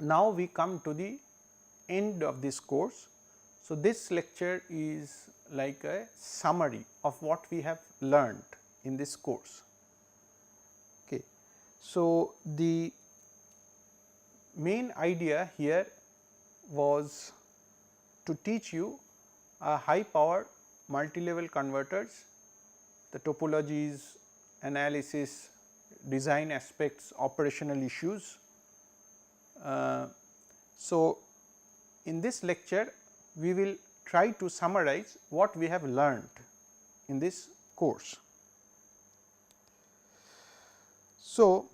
now we come to the end of this course. So, this lecture is like a summary of what we have learned in this course. Okay. So, the main idea here was to teach you a high power multi-level converters, the topologies, analysis, design aspects, operational issues. So, in this lecture we will try to summarize what we have learned in this course. So,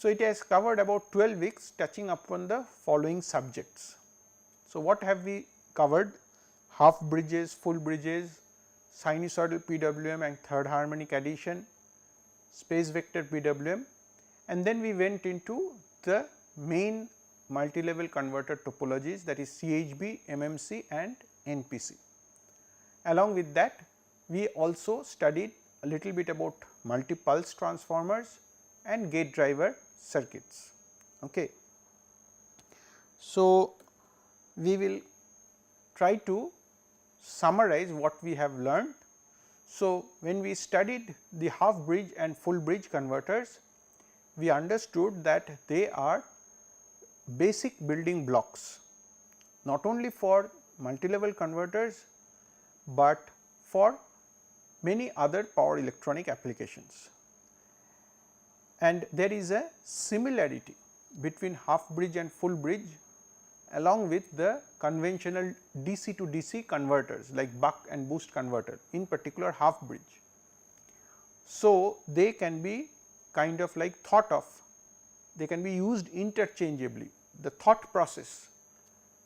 it has covered about 12 weeks touching upon the following subjects. So, what have we covered? Half bridges, full bridges, sinusoidal PWM and third harmonic addition, space vector PWM, and then we went into the main multi-level converter topologies, that is CHB, MMC and NPC. Along with that, we also studied a little bit about multi-pulse transformers and gate driver circuits. Okay. So, we will try to summarize what we have learned. So, when we studied the half bridge and full bridge converters, we understood that they are basic building blocks not only for multi-level converters, but for many other power electronic applications. And there is a similarity between half bridge and full bridge along with the conventional DC to DC converters like buck and boost converter, in particular half bridge. So, they can be kind of like thought of, they can be used interchangeably. The thought process,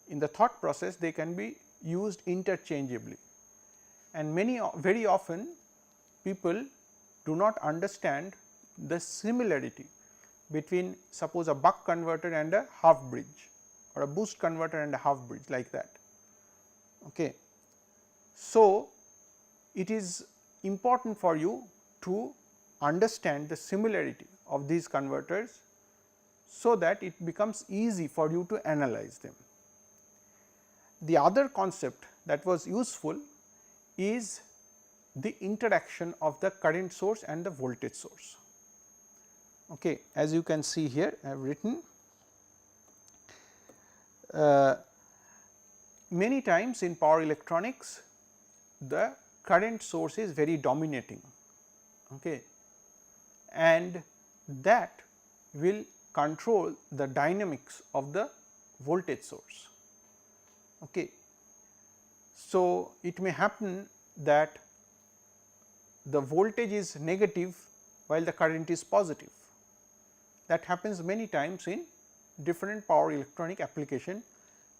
in the thought process they can be used interchangeably, and very often people do not understand the similarity between suppose a buck converter and a half bridge, or a boost converter and a half bridge, like that. Okay. So, it is important for you to understand the similarity of these converters, so that it becomes easy for you to analyze them. The other concept that was useful is the interaction of the current source and the voltage source. Okay. As you can see here, I have written many times in power electronics the current source is very dominating, okay, and that will control the dynamics of the voltage source. Okay. So, it may happen that the voltage is negative while the current is positive. That happens many times in different power electronic application,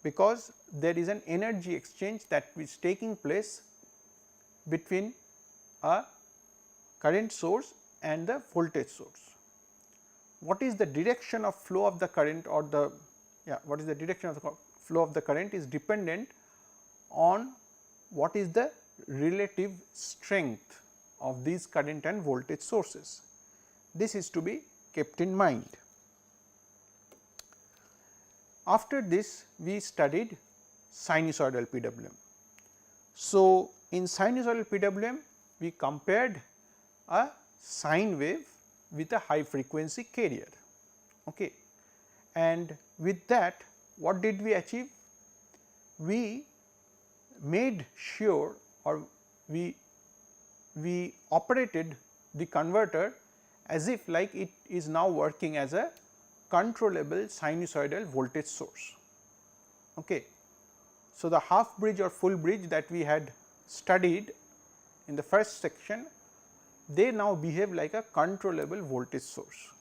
because there is an energy exchange that is taking place between a current source and the voltage source. What is the direction of flow of the current, or the what is the direction of the flow of the current is dependent on what is the relative strength of these current and voltage sources. This is to be kept in mind. After this, we studied sinusoidal PWM. So, in sinusoidal PWM, we compared a sine wave with a high frequency carrier. Okay. And with that, what did we achieve? We made sure, or we operated the converter as if like it is now working as a controllable sinusoidal voltage source. Okay. So, the half bridge or full bridge that we had studied in the first section, they now behave like a controllable voltage source.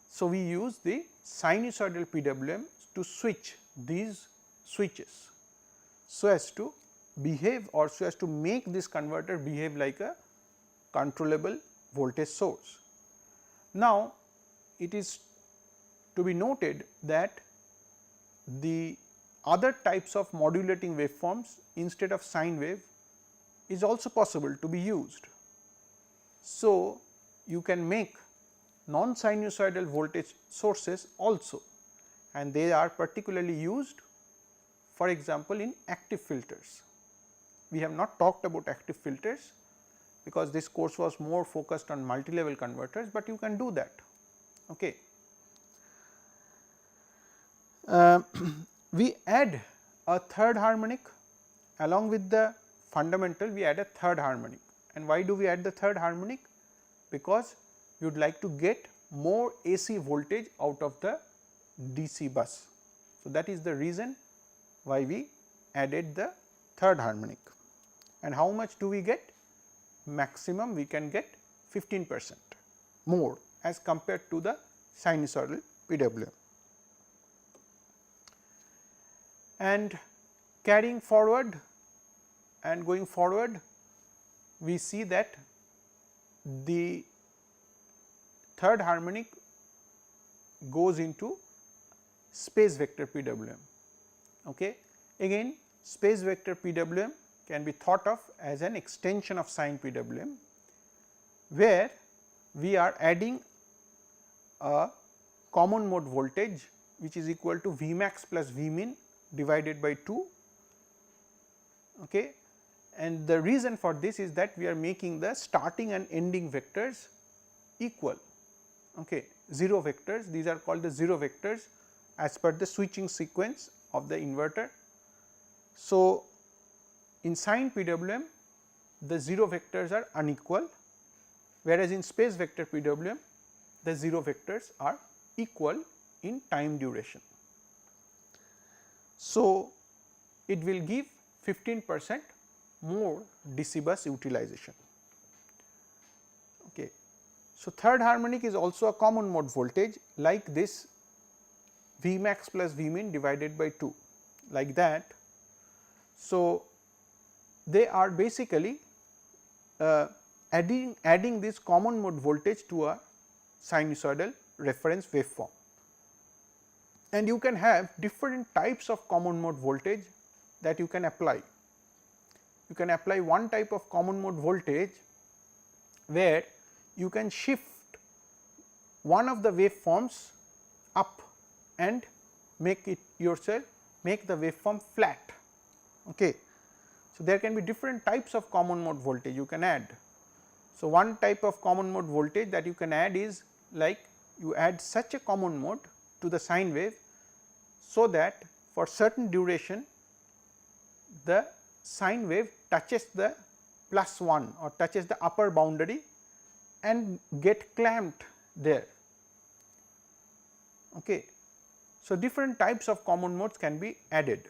So, we use the sinusoidal PWM to switch these switches, so as to behave, or so as to make this converter behave like a controllable voltage source. Now, it is to be noted that the other types of modulating waveforms instead of sine wave is also possible to be used. So, you can make non-sinusoidal voltage sources also, and they are particularly used, for example, in active filters. We have not talked about active filters because this course was more focused on multi-level converters, but you can do that. Okay. We add a third harmonic along with the fundamental, we add a third harmonic. And why do we add the third harmonic? Because we would like to get more AC voltage out of the DC bus. So, that is the reason why we added the third harmonic. And how much do we get? Maximum we can get 15% more as compared to the sinusoidal PWM. And carrying forward and going forward, we see that the third harmonic goes into space vector PWM. Okay. Again, space vector PWM can be thought of as an extension of sine PWM, where we are adding a common mode voltage which is equal to V max plus V min divided by 2. Okay. And the reason for this is that we are making the starting and ending vectors equal, okay, 0 vectors. These are called the 0 vectors as per the switching sequence of the inverter. So, in sine PWM the 0 vectors are unequal, whereas in space vector PWM the 0 vectors are equal in time duration. So, it will give 15% more DC bus utilization. Okay. So, third harmonic is also a common mode voltage like this V max plus V min divided by 2, like that. So, they are basically adding this common mode voltage to a sinusoidal reference waveform, and you can have different types of common mode voltage that you can apply. You can apply one type of common mode voltage where you can shift one of the waveforms up and make it yourself, make the waveform flat. Okay. So, there can be different types of common mode voltage you can add. So, one type of common mode voltage that you can add is like you add such a common mode to the sine wave, so that for certain duration the sine wave touches the +1 or touches the upper boundary and get clamped there. Okay. So, different types of common modes can be added.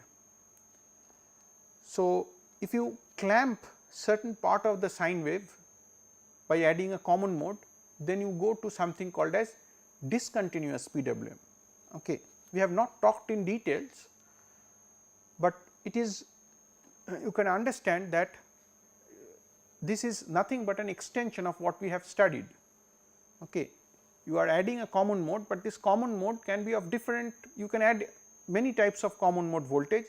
So, if you clamp certain part of the sine wave by adding a common mode, then you go to something called as discontinuous PWM. Okay. We have not talked in details, but it is you can understand that this is nothing but an extension of what we have studied. Okay. You are adding a common mode, but this common mode can be of different, you can add many types of common mode voltage,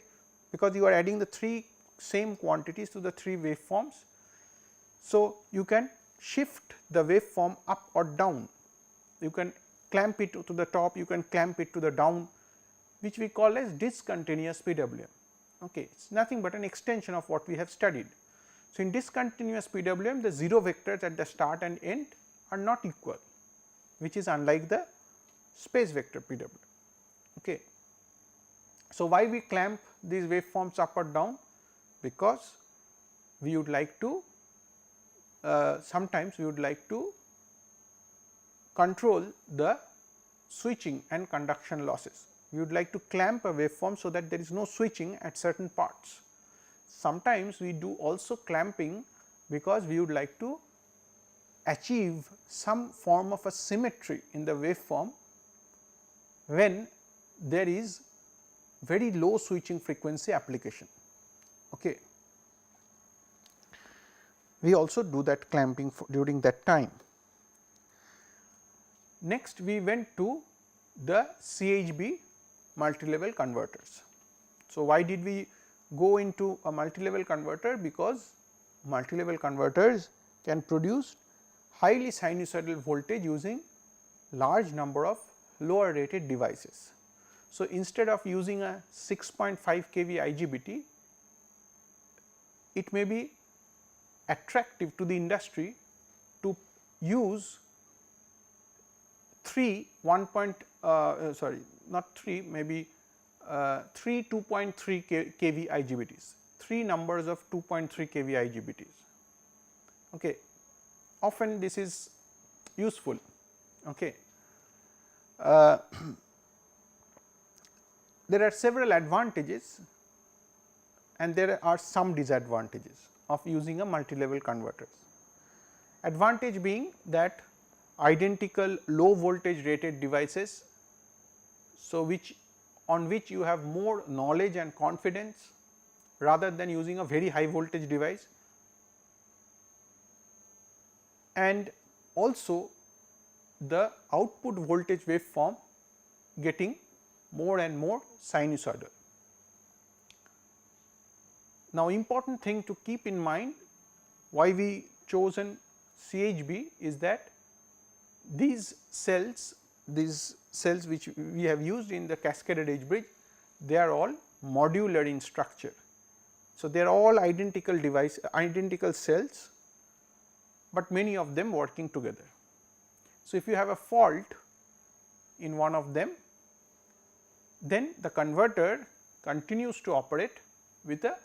because you are adding the 3 same quantities to the 3 waveforms. So, you can shift the waveform up or down, you can clamp it to the top, you can clamp it to the down, which we call as discontinuous PWM. Okay. It is nothing but an extension of what we have studied. So, in discontinuous PWM the 0 vectors at the start and end are not equal, which is unlike the space vector PWM. Okay. So, why we clamp these waveforms up or down? Because we would like to sometimes we would like to control the switching and conduction losses. We would like to clamp a waveform so that there is no switching at certain parts. Sometimes we do also clamping because we would like to achieve some form of a symmetry in the waveform when there is very low switching frequency application. Okay. We also do that clamping during that time. Next, we went to the CHB multi-level converters. So, why did we go into a multi-level converter? Because multi-level converters can produce highly sinusoidal voltage using large number of lower rated devices. So, instead of using a 6.5 kV IGBT, it may be attractive to the industry to use 3 2.3 kV IGBTs, 3 numbers of 2.3 kV IGBTs. Okay. Often this is useful. Okay. There are several advantages and there are some disadvantages of using a multi-level converters. Advantage being that identical low voltage rated devices, so on which you have more knowledge and confidence rather than using a very high voltage device, and also the output voltage waveform getting more and more sinusoidal. Now, important thing to keep in mind why we chosen CHB is that these cells which we have used in the cascaded edge bridge, they are all modular in structure. So, they are all identical cells, but many of them working together. So, if you have a fault in one of them, then the converter continues to operate with a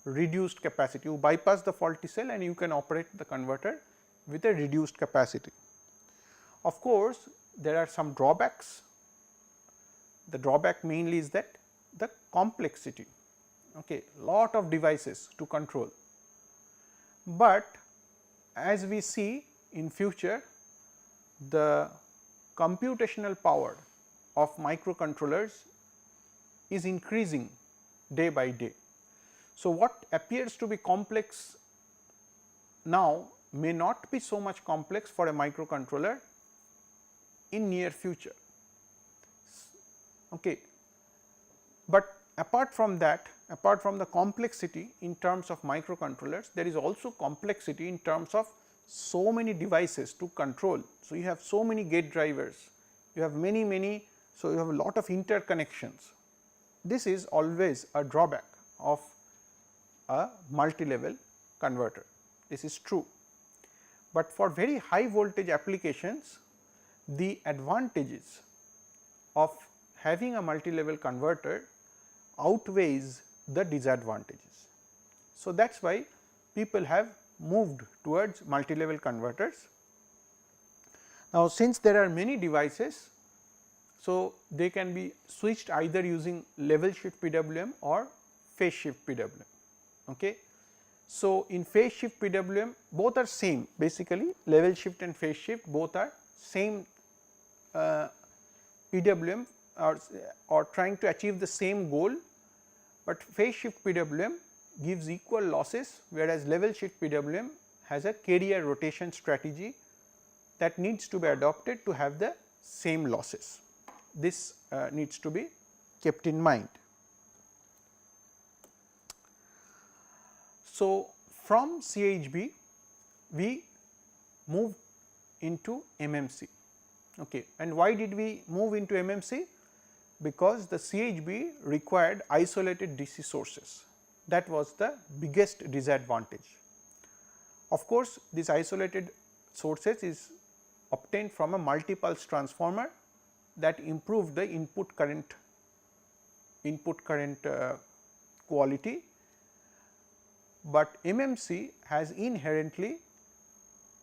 reduced capacity. You bypass the faulty cell and you can operate the converter with a reduced capacity. Of course, there are some drawbacks. The drawback mainly is that the complexity, okay, lot of devices to control. But as we see in future, the computational power of microcontrollers is increasing day by day. So, what appears to be complex now may not be so much complex for a microcontroller in near future. Okay. But apart from that, apart from the complexity in terms of microcontrollers, there is also complexity in terms of so many devices to control. So, you have so many gate drivers, you have many, so you have a lot of interconnections. This is always a drawback of a multi-level converter. This is true, but for very high voltage applications, the advantages of having a multi-level converter outweighs the disadvantages. So, that is why people have moved towards multi-level converters. Now, since there are many devices, so they can be switched either using level shift PWM or phase shift PWM. Okay. So, in phase shift PWM both are same, basically level shift and phase shift both are same PWM or trying to achieve the same goal, but phase shift PWM gives equal losses, whereas level shift PWM has a carrier rotation strategy that needs to be adopted to have the same losses. This needs to be kept in mind. So, from CHB we move into MMC. Okay. And why did we move into MMC? Because the CHB required isolated DC sources. That was the biggest disadvantage. Of course, this isolated sources is obtained from a multi-pulse transformer that improved the input current quality, but MMC has inherently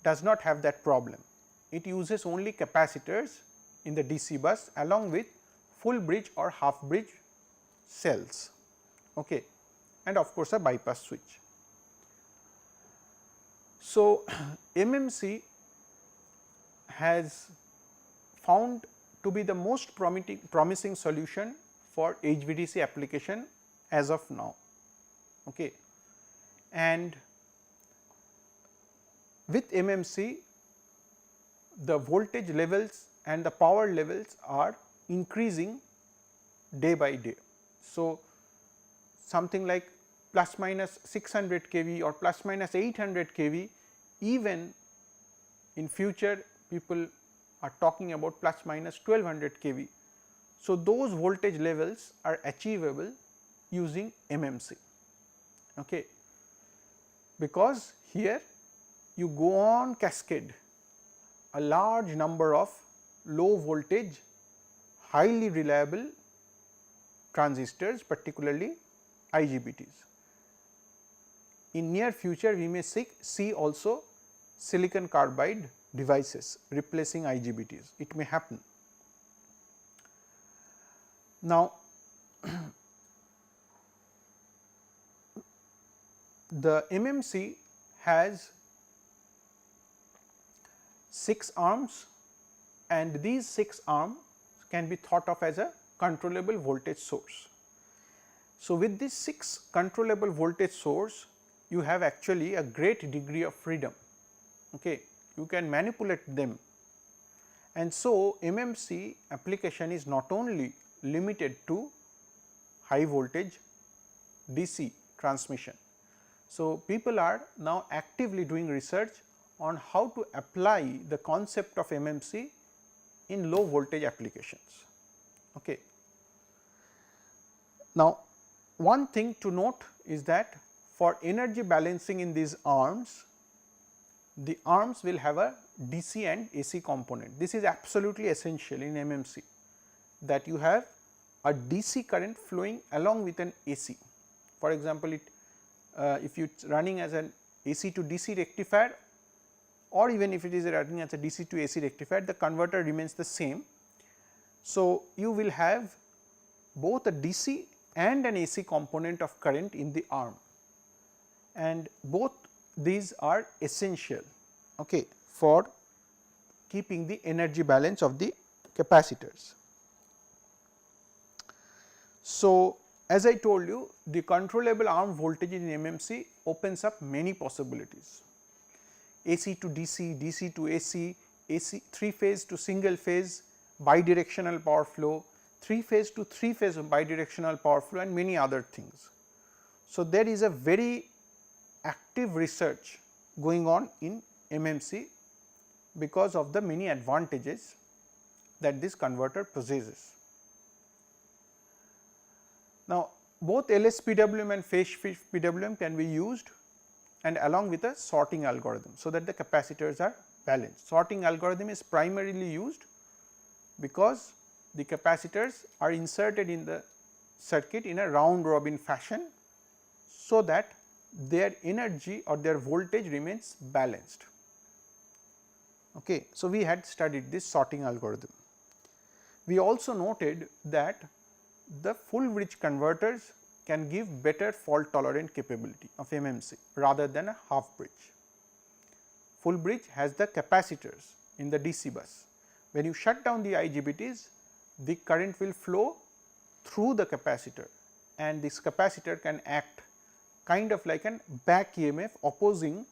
does not have that problem. It uses only capacitors in the DC bus along with full bridge or half bridge cells, okay, and of course, a bypass switch. So, MMC has found to be the most promising solution for HVDC application as of now. Okay. And with MMC, the voltage levels and the power levels are increasing day by day. So, something like plus minus 600 kV or plus minus 800 kV, even in future people are talking about plus minus 1200 kV. So, those voltage levels are achievable using MMC, okay, because here you go on cascade a large number of low voltage highly reliable transistors, particularly IGBTs. In near future we may see also silicon carbide devices replacing IGBTs, it may happen. Now, the MMC has 6 arms, and these 6 arms can be thought of as a controllable voltage source. So, with these 6 controllable voltage source, you have actually a great degree of freedom, okay. You can manipulate them, and so MMC application is not only limited to high voltage DC transmission. So, people are now actively doing research on how to apply the concept of MMC in low voltage applications. Okay. Now, one thing to note is that for energy balancing in these arms, the arms will have a DC and AC component. This is absolutely essential in MMC, that you have a DC current flowing along with an AC. For example, if you running as an AC to DC rectifier, or even if it is running as a DC to AC rectifier, the converter remains the same. So, you will have both a DC and an AC component of current in the arm, and both these are essential, okay, for keeping the energy balance of the capacitors. So, as I told you, the controllable arm voltage in MMC opens up many possibilities: AC to DC, DC to AC, AC 3 phase to single phase, bidirectional power flow, 3 phase to 3 phase bidirectional power flow, and many other things. So, there is a very active research going on in MMC because of the many advantages that this converter possesses. Now, both LSPWM and phase shift PWM can be used, and along with a sorting algorithm, so that the capacitors are balanced. Sorting algorithm is primarily used because the capacitors are inserted in the circuit in a round robin fashion, so that their energy or their voltage remains balanced. Okay. So, we had studied this sorting algorithm. We also noted that the full bridge converters can give better fault tolerant capability of MMC rather than a half bridge. Full bridge has the capacitors in the DC bus. When you shut down the IGBTs, the current will flow through the capacitor, and this capacitor can act kind of like an back EMF opposing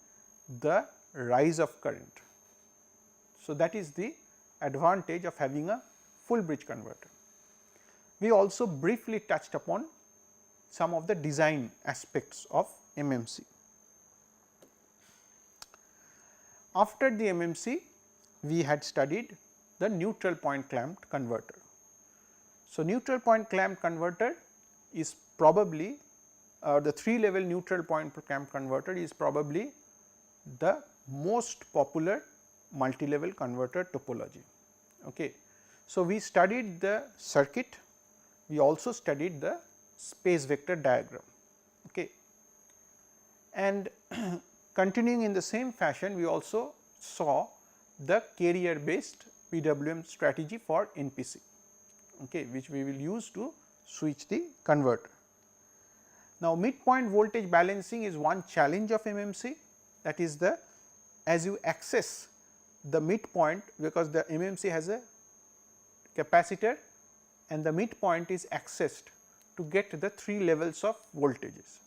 the rise of current. So, that is the advantage of having a full bridge converter. We also briefly touched upon some of the design aspects of MMC. After the MMC, we had studied the neutral point clamped converter. So, neutral point clamped converter is probably the 3 level neutral point clamped converter is probably the most popular multi-level converter topology. Okay. So, we studied the circuit, we also studied the space vector diagram, okay. And continuing in the same fashion, we also saw the carrier based PWM strategy for NPC, okay, which we will use to switch the converter. Now, midpoint voltage balancing is one challenge of MMC, that is the as you access the midpoint, because the MMC has a capacitor and the midpoint is accessed to get the 3 levels of voltages,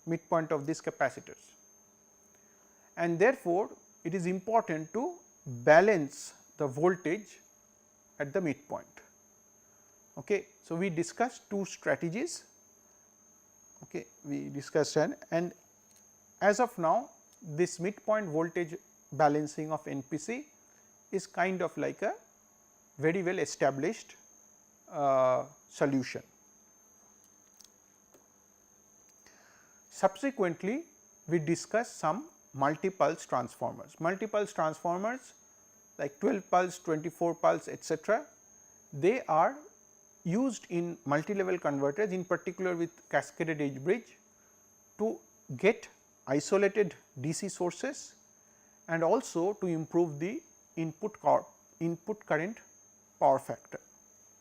midpoint of these capacitors, and therefore, it is important to balance the voltage at the midpoint. Okay. So, we discussed 2 strategies, okay. We discussed and as of now this midpoint voltage balancing of NPC is kind of like a very well established solution. Subsequently, we discussed some multi-pulse transformers. Multi-pulse transformers like 12 pulse, 24 pulse, etc., they are used in multi-level converters, in particular with cascaded edge bridge, to get isolated DC sources and also to improve the input current power factor.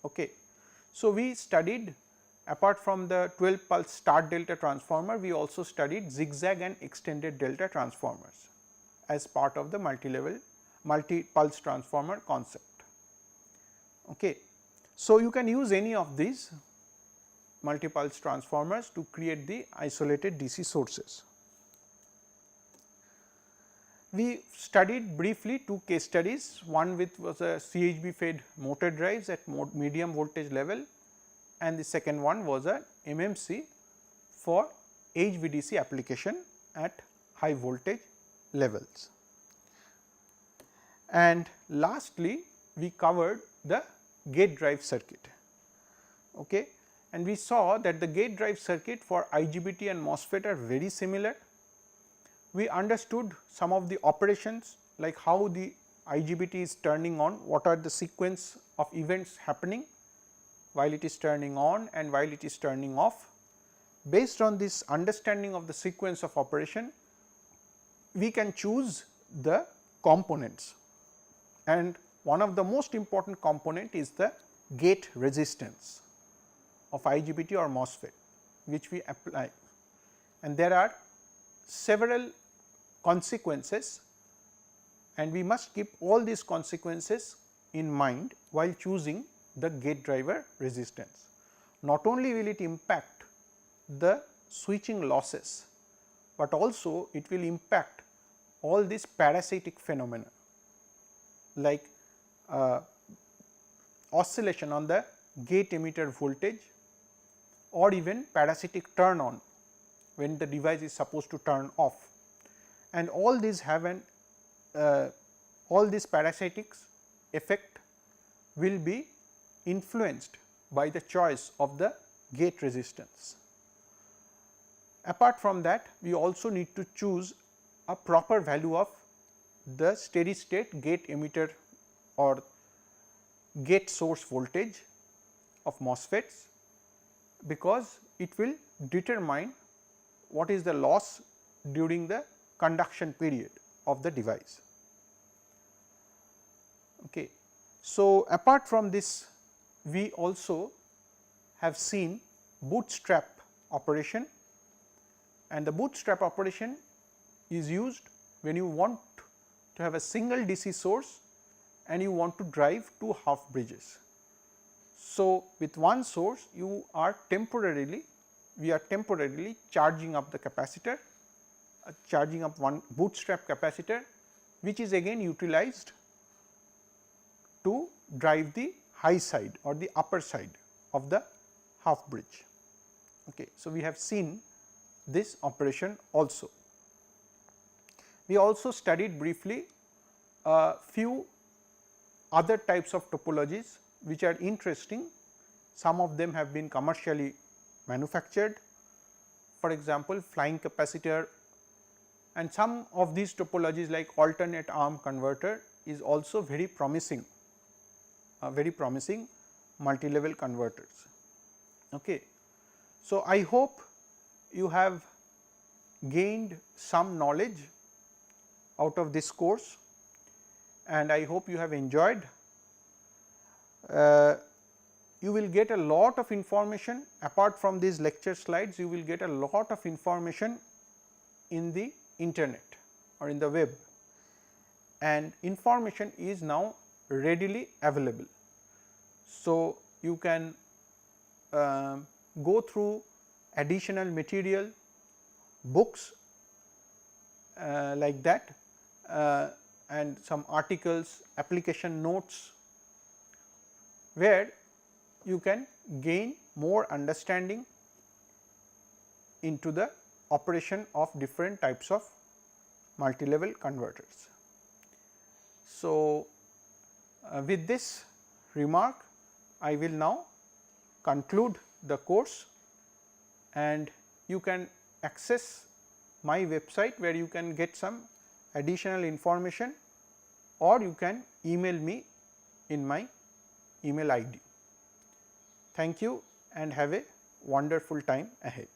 Okay. So, we studied, apart from the 12 pulse start delta transformer, we also studied zigzag and extended delta transformers as part of the multi-pulse transformer concept. Okay. So, you can use any of these multi-pulse transformers to create the isolated DC sources. We studied briefly two case studies, one with was a CHB fed motor drives at medium voltage level, and the second one was a MMC for HVDC application at high voltage levels. And lastly, we covered the gate drive circuit. Okay. And we saw that the gate drive circuit for IGBT and MOSFET are very similar. We understood some of the operations, like how the IGBT is turning on, what are the sequence of events happening while it is turning on and while it is turning off. Based on this understanding of the sequence of operation, we can choose the components, and one of the most important component is the gate resistance of IGBT or MOSFET, which we apply, and there are several consequences, and we must keep all these consequences in mind while choosing the gate driver resistance. Not only will it impact the switching losses, but also it will impact all these parasitic phenomena like oscillation on the gate emitter voltage, or even parasitic turn on when the device is supposed to turn off, and all these have an all these parasitics effect will be influenced by the choice of the gate resistance. Apart from that, we also need to choose a proper value of the steady state gate emitter or gate source voltage of MOSFETs, because it will determine what is the loss during the conduction period of the device. Okay. So, apart from this, we also have seen bootstrap operation, and the bootstrap operation is used when you want to have a single DC source and you want to drive two half bridges. So, with one source you are temporarily, we are temporarily charging up the capacitor, charging up one bootstrap capacitor, which is again utilized to drive the high side or the upper side of the half bridge. Okay. So, we have seen this operation also. We also studied briefly a few other types of topologies which are interesting. Some of them have been commercially manufactured, for example, flying capacitor, and some of these topologies like alternate arm converter is also very promising multi-level converters. Okay. So, I hope you have gained some knowledge out of this course, and I hope you have enjoyed. You will get a lot of information apart from these lecture slides. You will get a lot of information in the internet or in the web, and information is now readily available. So, you can go through additional material, books like that, and some articles, application notes, where you can gain more understanding into the operation of different types of multi-level converters. So, with this remark, I will now conclude the course, and you can access my website where you can get some additional information, or you can email me in my email ID. Thank you and have a wonderful time ahead.